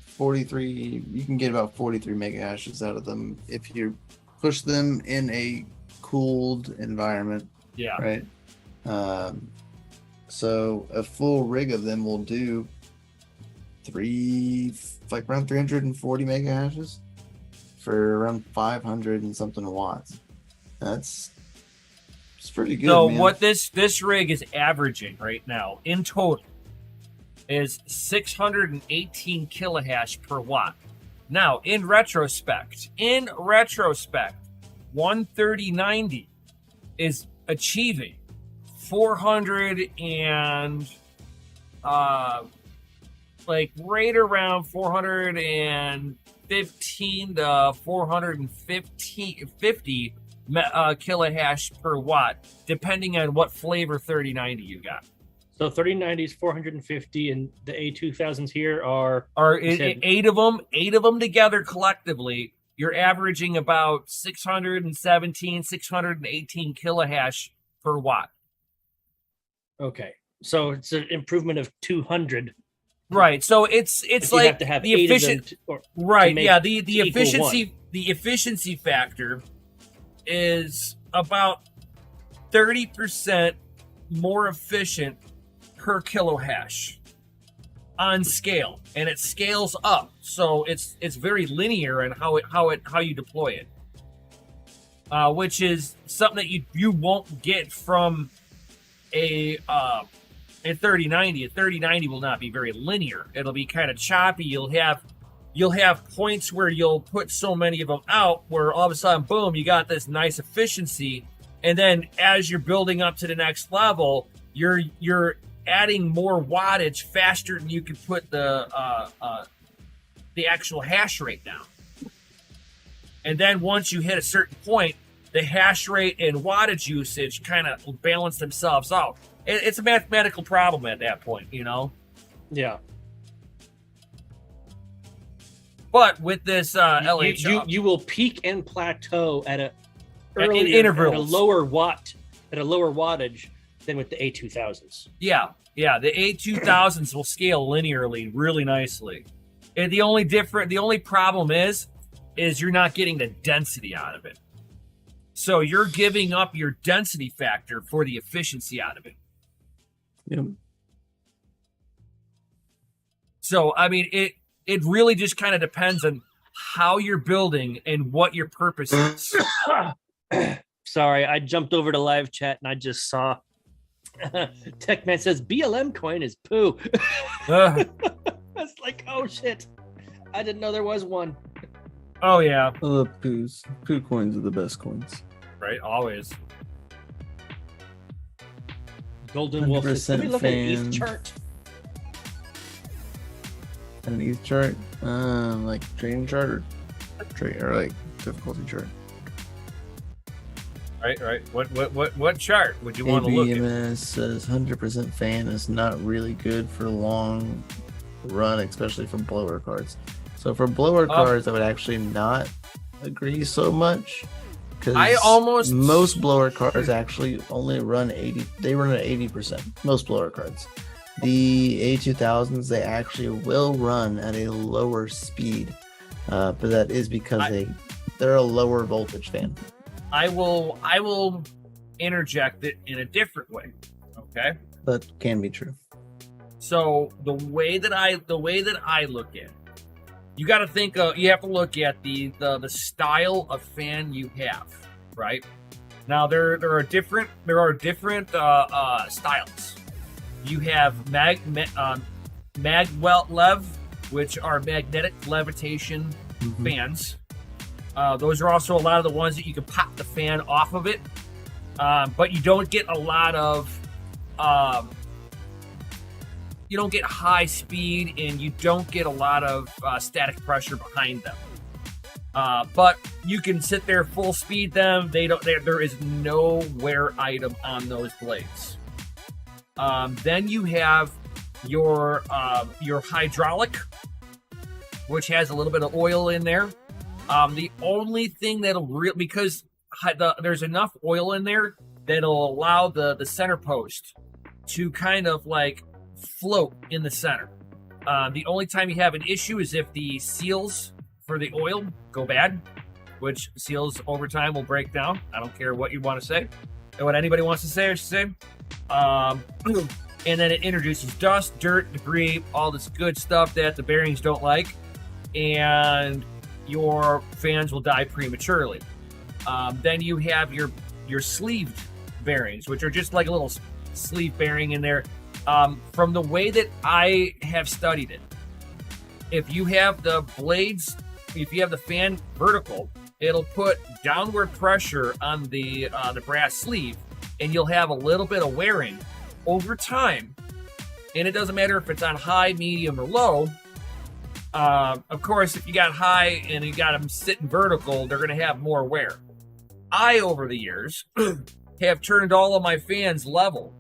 43. You can get about 43 mega hashes out of them if you push them in a cooled environment. Yeah. Right. So a full rig of them will do around 340 mega hashes for around 500 and something watts. It's pretty good. So man. what this rig is averaging right now in total is 618 kilohash per watt. Now, in retrospect, 13090 is achieving 400 and like right around 415 to 450 kilohash per watt, depending on what flavor 3090 you got. So 3090 is 450, and the A2000s here are eight of them together collectively. You're averaging about 617, 618 kilohash per watt. Okay, so it's an improvement of 200. Right. So it's like have to have the efficient. Right. Yeah. The efficiency factor is about 30% more efficient per kilo hash on scale, and it scales up, so it's very linear in how you deploy it, which is something that you won't get from a 3090. A 3090 will not be very linear. It'll be kind of choppy. You'll have points where you'll put so many of them out where all of a sudden, boom, you got this nice efficiency, and then as you're building up to the next level, you're adding more wattage faster than you can put the actual hash rate down. And then once you hit a certain point, the hash rate and wattage usage kind of balance themselves out. It's a mathematical problem at that point, you know? Yeah. But with this LHR, you will peak and plateau at in intervals, at a lower wattage than with the A2000s. Yeah, the A2000s will scale linearly really nicely. And the only problem is you're not getting the density out of it. So you're giving up your density factor for the efficiency out of it. Yep. So I mean, it really just kind of depends on how you're building and what your purpose is. Sorry, I jumped over to live chat and I just saw Techman says BLM coin is poo. I was like, oh shit. I didn't know there was one. Oh yeah. I love poos. Poo coins are the best coins. Right, always. Golden Wolf says, let me look at an ETH chart. An ETH chart? Like trading chart or like difficulty chart. Right. What chart would you want to look at? ABMS says 100% fan is not really good for long run, especially for blower cards. So for blower cards, I would actually not agree so much. Because most blower cards actually only run 80. They run at 80%. Most blower cards. The A2000s, they actually will run at a lower speed, but that is because they're a lower voltage fan. I will interject it in a different way. Okay. That can be true. So the way that I look at it, you got to think of, you have to look at the style of fan you have, right? Now there are different styles. You have maglev, which are magnetic levitation fans. Those are also a lot of the ones that you can pop the fan off of it, but you don't get a lot of you don't get high speed and you don't get a lot of static pressure behind them. But you can sit there full speed them. There is no wear item on those blades. Then you have your hydraulic, which has a little bit of oil in there. The only thing because there's enough oil in there that'll allow the center post to kind of like float in the center. The only time you have an issue is if the seals for the oil go bad, which seals over time will break down. I don't care what you want to say. what anybody wants to say, I should say. And then it introduces dust, dirt, debris, all this good stuff that the bearings don't like, and your fans will die prematurely. Then you have your sleeved bearings, which are just like a little sleeve bearing in there. From the way that I have studied it, if you have the blades, if you have the fan vertical, it'll put downward pressure on the brass sleeve, and you'll have a little bit of wearing over time. And it doesn't matter if it's on high, medium, or low. Of course, if you got high and you got them sitting vertical, they're going to have more wear. I, over the years, have turned all of my fans level.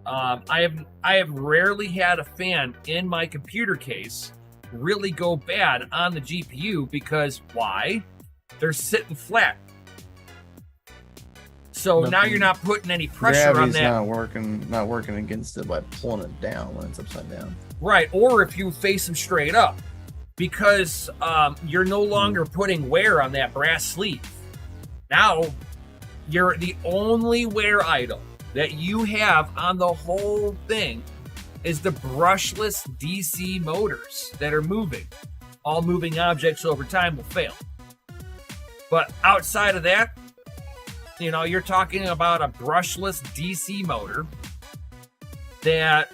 I have rarely had a fan in my computer case really go bad on the GPU because why? They're sitting flat. So now you're not putting any pressure on that. Not working against it by pulling it down when it's upside down. Right, or if you face them straight up, because you're no longer putting wear on that brass sleeve. Now, you're the only wear item that you have on the whole thing is the brushless DC motors that are moving. All moving objects over time will fail. But outside of that, you know, you're talking about a brushless DC motor that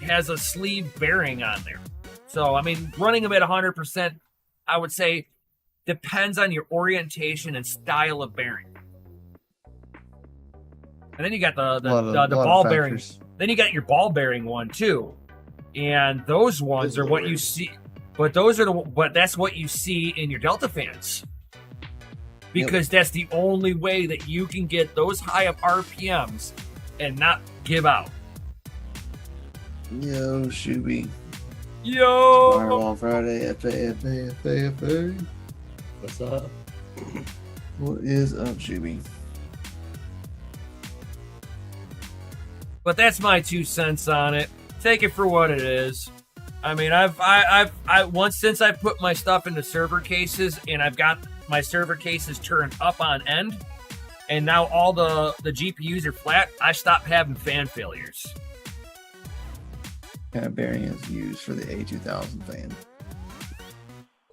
has a sleeve bearing on there. So, I mean, running them at 100%, I would say, depends on your orientation and style of bearing. And then you got the ball bearings. Then you got your ball bearing one too, and those ones are what you see. But that's what you see in your Delta fans, because that's the only way that you can get those high up RPMs and not give out. Yo, Shuby. Yo. Firewall Friday. FA. What's up? What is up, Shuby? But that's my 2 cents on it. Take it for what it is. I mean, I've once since I put my stuff into server cases and I've got my server cases turned up on end, and now all the GPUs are flat, I stopped having fan failures. What kind of bearing is used for the A2000 fan?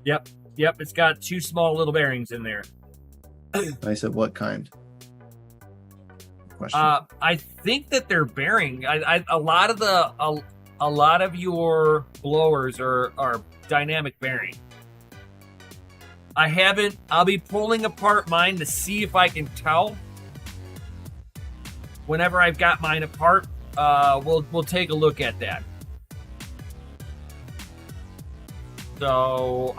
Yep. It's got 2 small little bearings in there. I said, what kind? Question. I think that they're bearing. A lot of your blowers are dynamic bearing. I'll be pulling apart mine to see if I can tell. Whenever I've got mine apart, we'll take a look at that. So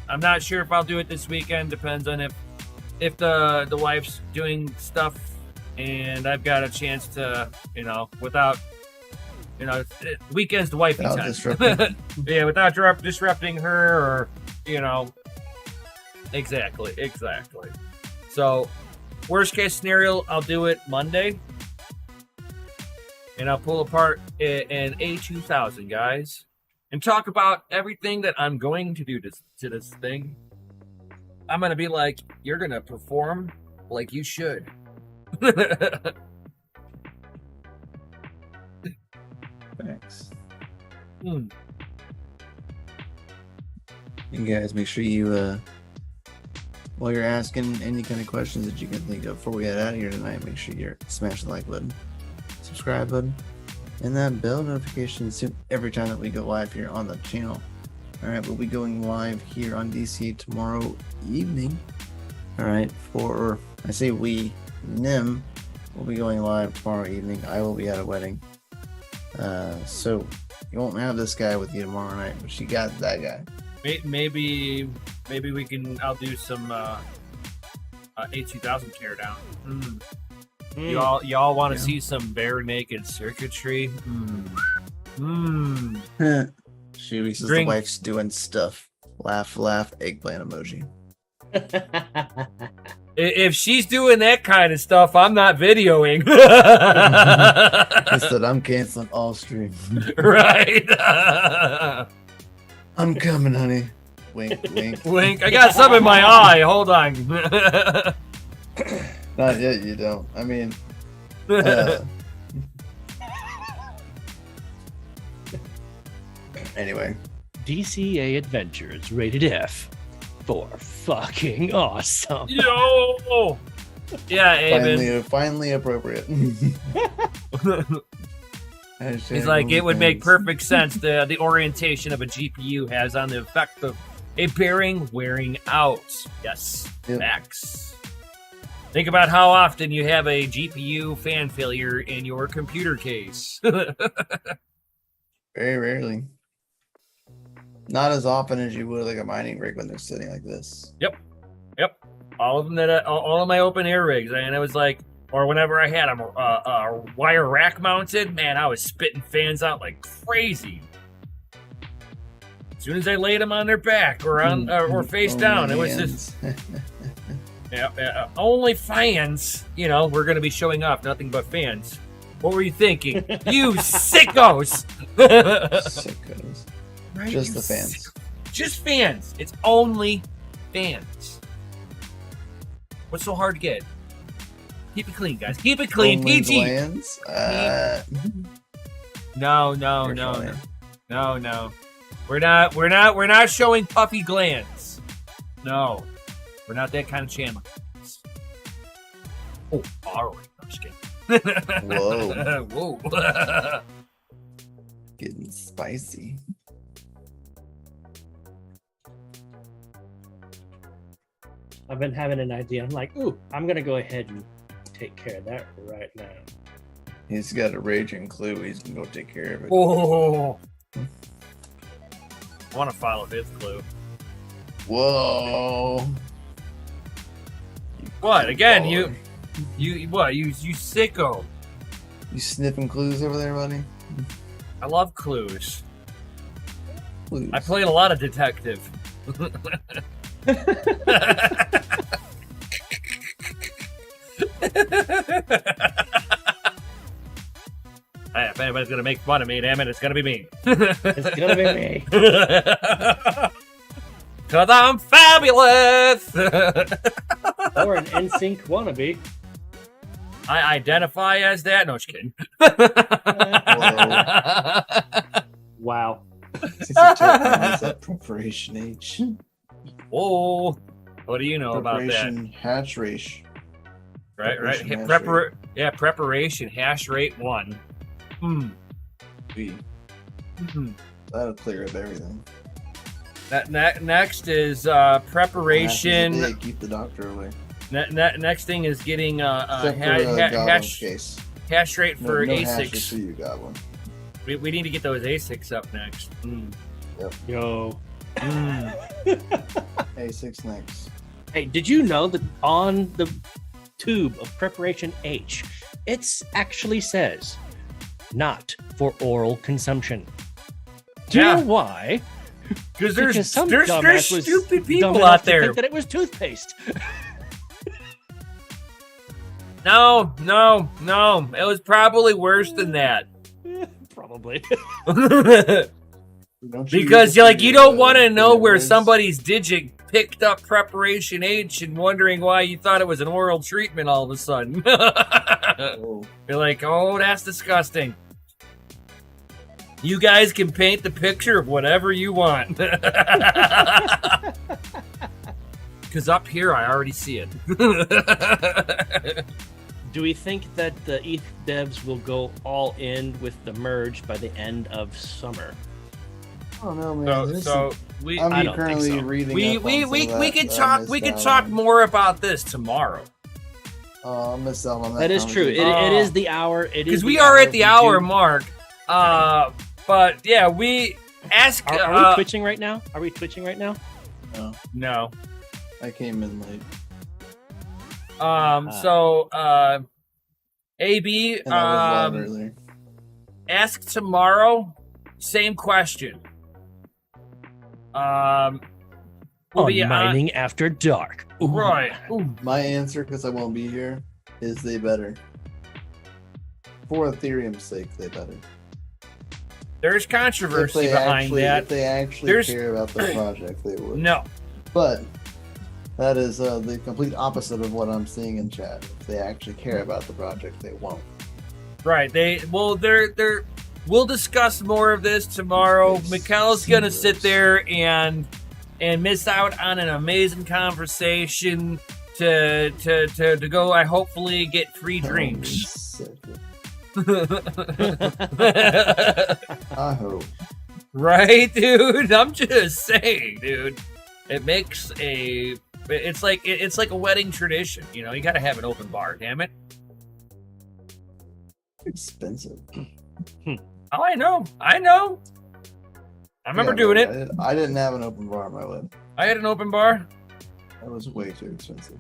I'm not sure if I'll do it this weekend. Depends on if the wife's doing stuff and I've got a chance to, without, weekend's the wifey time. Yeah, without disrupting her or, exactly. So, worst case scenario, I'll do it Monday. And I'll pull apart an A2000, guys. And talk about everything that I'm going to do to this thing. I'm going to be like, you're going to perform like you should. Thanks. Mm. You guys, make sure you, while you're asking any kind of questions that you can think of before we get out of here tonight, make sure you smash the like button, subscribe button, and that bell notification soon every time that we go live here on the channel. All right, we'll be going live here on DCA tomorrow evening. All right, Nim will be going live tomorrow evening. I will be at a wedding. So you won't have this guy with you tomorrow night, but you got that guy. Maybe we can. I'll do some A2000 teardown. Y'all want to see some bare naked circuitry? She says the wife's doing stuff. Laugh, eggplant emoji. If she's doing that kind of stuff, I'm not videoing. I said I'm canceling all streams. Right. I'm coming, honey. Wink, wink. Wink. I got some in my eye. Hold on. Not yet, you don't. I mean, anyway. DCA Adventures rated F for fucking awesome. Yo! Yeah, Aben. Finally appropriate. He's like, it would make perfect sense. The orientation of a GPU has on the effect of a bearing wearing out. Yes, yep. Max. Think about how often you have a GPU fan failure in your computer case. Very rarely. Not as often as you would like a mining rig when they're sitting like this. Yep. All of them all of my open air rigs, and it was like, or whenever I had them wire rack mounted, man, I was spitting fans out like crazy. As soon as I laid them on their back or on or face down, it was just only fans. You know, we're gonna be showing off nothing but fans. What were you thinking, you sickos? Sickos. Right? Just the fans. Just fans. It's only fans. What's so hard to get? Keep it clean, guys. Keep it clean. Only PG. glands? No. We're not showing puffy glands. No. We're not that kind of channel. Oh, all right. I'm just kidding. Whoa. Whoa. Getting spicy. I've been having an idea. I'm like, ooh, I'm gonna go ahead and take care of that right now. He's got a raging clue. He's gonna go take care of it. Oh. I want to follow his clue. Whoa. What? Again, you sicko. You sniffing clues over there, buddy? I love clues. Clues. I played a lot of detective. Hey, if anybody's gonna make fun of me, damn it, it's gonna be me. It's gonna be me. Cause I'm fabulous. Or an NSYNC wannabe. I identify as that. No, just kidding. Wow. Is that preparation H? Whoa. What do you know about that? Preparation hash rate. Right. Preparation hash rate 1. That'll clear up everything. Next is preparation. Keep the doctor away. Next thing is getting hash rate for ASICs. So you got one. We need to get those ASICs up next. Yep. Yo. A6 next. Hey, did you know that on the tube of preparation H, it actually says not for oral consumption? Do you know why? Because there's dumbass was stupid people dumb out enough to there. think that it was toothpaste. No. It was probably worse than that. Probably. Because you don't want to know where somebody's digit picked up preparation H and wondering why you thought it was an oral treatment all of a sudden. You're like, oh, that's disgusting. You guys can paint the picture of whatever you want. Because up here, I already see it. Do we think that the ETH devs will go all in with the merge by the end of summer? I don't know, man. I'm currently reading. We can talk more about this tomorrow. Oh, I missed out on that. That is true. It is the hour. Because we are at the hour mark. But yeah, we ask. Are we twitching right now? No. I came in late. So AB, ask tomorrow. Same question. We'll be mining after dark. Ooh. Right. Ooh. My answer, because I won't be here, is they better. For Ethereum's sake, they better. There's controversy behind that. If they actually care about the project, they would. No. But That is the complete opposite of what I'm seeing in chat. If they actually care about the project, they won't. Right. We'll discuss more of this tomorrow. Mikkel's gonna sit there and miss out on an amazing conversation to go. I hopefully get free drinks. I hope. Right, dude. I'm just saying, dude. It's like a wedding tradition. You know, you gotta have an open bar. Damn it. Expensive. Oh, I know. I remember doing it. I didn't have an open bar at my wedding. I had an open bar. That was way too expensive.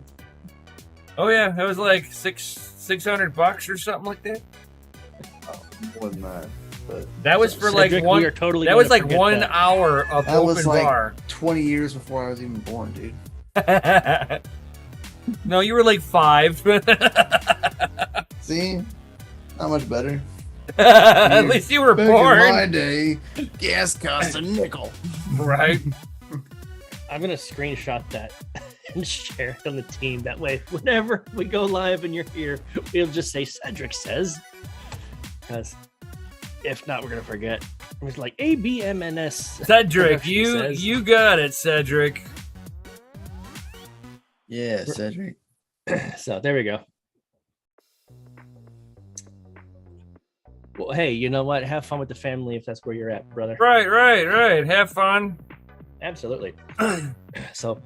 Oh yeah, that was like $600 or something like that. Oh, more than that. But that was for Cedric, like one. Totally that was like 1 that. hour of that open was like bar. 20 years before I was even born, dude. No, you were like 5. See, not much better. At least you were Back born. in my day, gas cost a nickel. Right. I'm gonna screenshot that and share it on the team. That way, whenever we go live and you're here, we'll just say Cedric says. Because if not, we're gonna forget. It was like ABMNS. Cedric, you got it, Cedric. Yeah, Cedric. So there we go. Well, hey, you know what? Have fun with the family if that's where you're at, brother. Right. Have fun. Absolutely. So,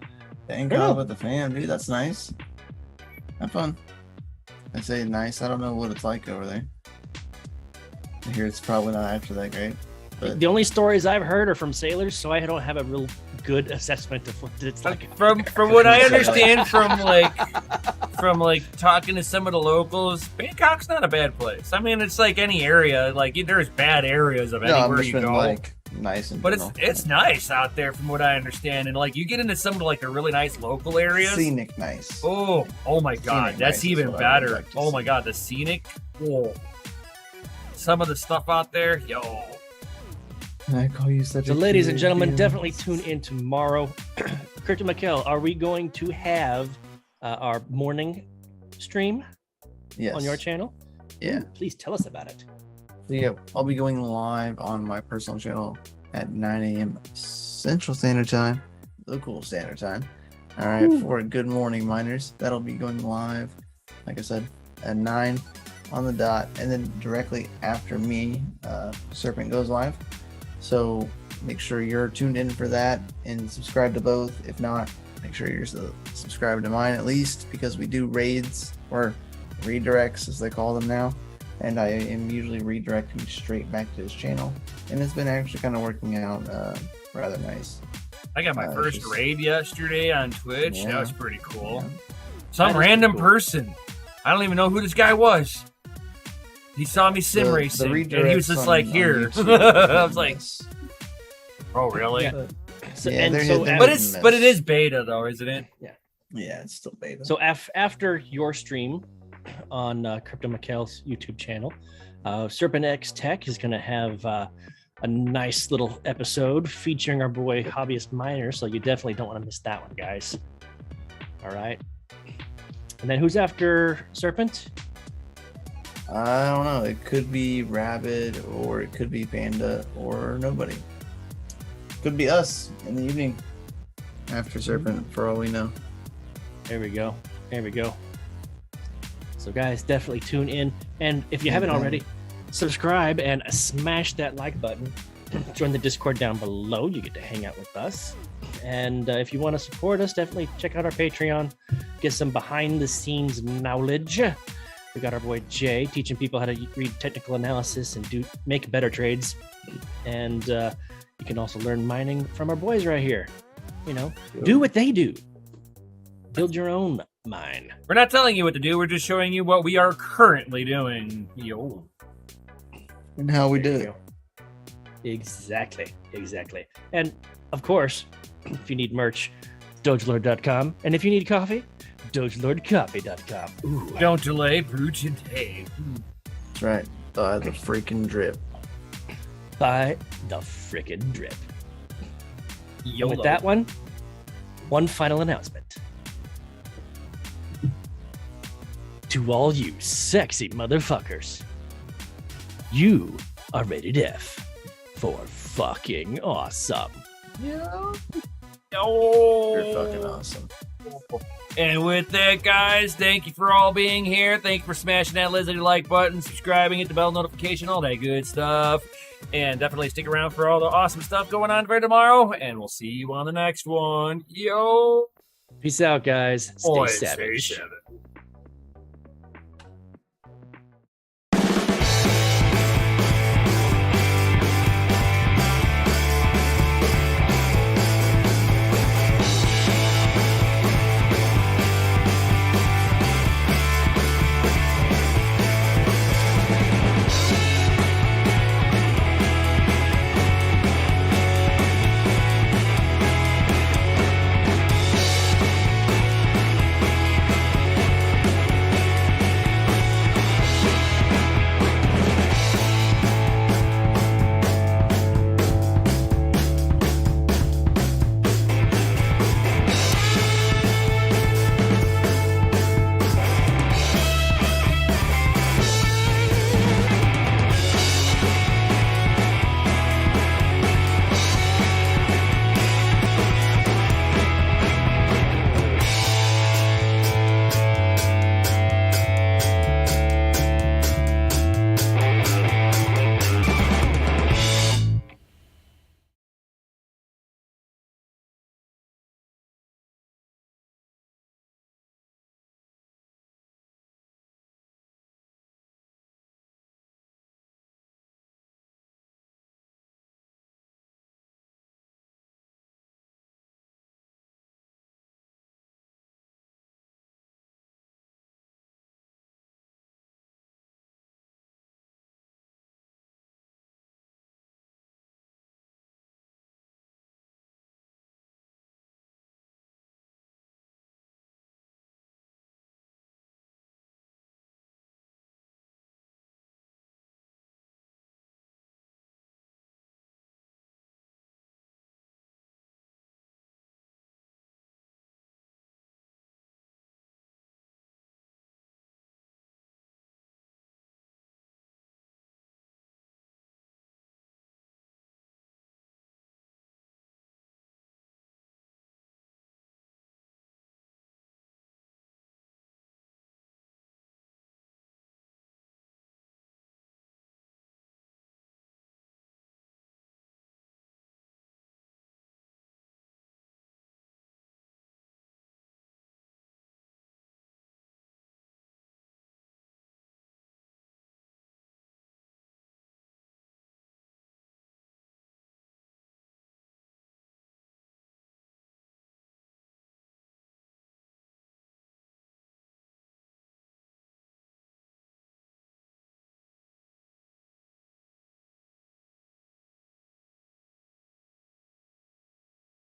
Thank God with the fam, dude. That's nice. Have fun. I say nice. I don't know what it's like over there. I hear it's probably not actually that great. But the only stories I've heard are from sailors, so I don't have a real good assessment of what it's like. From what I understand from talking to some of the locals, Bangkok's not a bad place. I mean, it's like any area. Like there's bad areas of anywhere you go. Like nice, but it's nice out there from what I understand. And like you get into some of like the really nice local areas. Scenic nice. Oh my God, Scenic that's nice even is better. like Oh my God, the scenic. Oh, some of the stuff out there, yo. Can I call you such So, ladies and gentlemen, definitely tune in tomorrow. Crypto Mikkel, are we going to have our morning stream on your channel? Yeah. Ooh, please tell us about it. So yeah, I'll be going live on my personal channel at 9 a.m. Central Standard Time, local standard time. All right, for Good Morning Miners. That'll be going live, like I said, at 9 on the dot, and then directly after me, Serpent goes live. So make sure you're tuned in for that and subscribe to both. If not, make sure you're subscribed to mine at least, because we do raids or redirects as they call them now. And I am usually redirecting straight back to his channel. And it's been actually kind of working out rather nice. I got my first raid yesterday on Twitch. Yeah. That was pretty cool. Yeah. Some random person. I don't even know who this guy was. He saw me sim racing, and he was just like, "Here." I was like, "Oh, really?" Yeah. But it is beta, though, isn't it? Yeah, it's still beta. So after your stream on Crypto Mikkel's YouTube channel, Serpent X Tech is going to have a nice little episode featuring our boy Hobbyist Miner. So you definitely don't want to miss that one, guys. All right. And then who's after Serpent? I don't know. It could be Rabbit, or it could be Panda, or nobody. Could be us in the evening after Serpent, for all we know. There we go. So guys, definitely tune in. And if you haven't already, subscribe and smash that like button. Join the Discord down below. You get to hang out with us. And if you want to support us, definitely check out our Patreon. Get some behind the scenes knowledge. We got our boy Jay teaching people how to read technical analysis and make better trades. And you can also learn mining from our boys right here. You know, do what they do. Build your own mine. We're not telling you what to do. We're just showing you what we are currently doing. Yo. And how we do it. Exactly. And of course, if you need merch, DogeLord.com. And if you need coffee, DogeLordCoffee.com. Ooh. Don't delay, brew today. That's right. Buy the freaking drip. Buy the freaking drip. YOLO. With that one final announcement. to all you sexy motherfuckers. You are rated F for fucking awesome. Yeah. Oh, You're fucking awesome. And with that, guys, thank you for all being here. Thank you for smashing that lizard like button, subscribing, hit the bell notification, all that good stuff. And definitely stick around for all the awesome stuff going on for tomorrow. And we'll see you on the next one. Yo. Peace out, guys. Stay savage. Stay savage.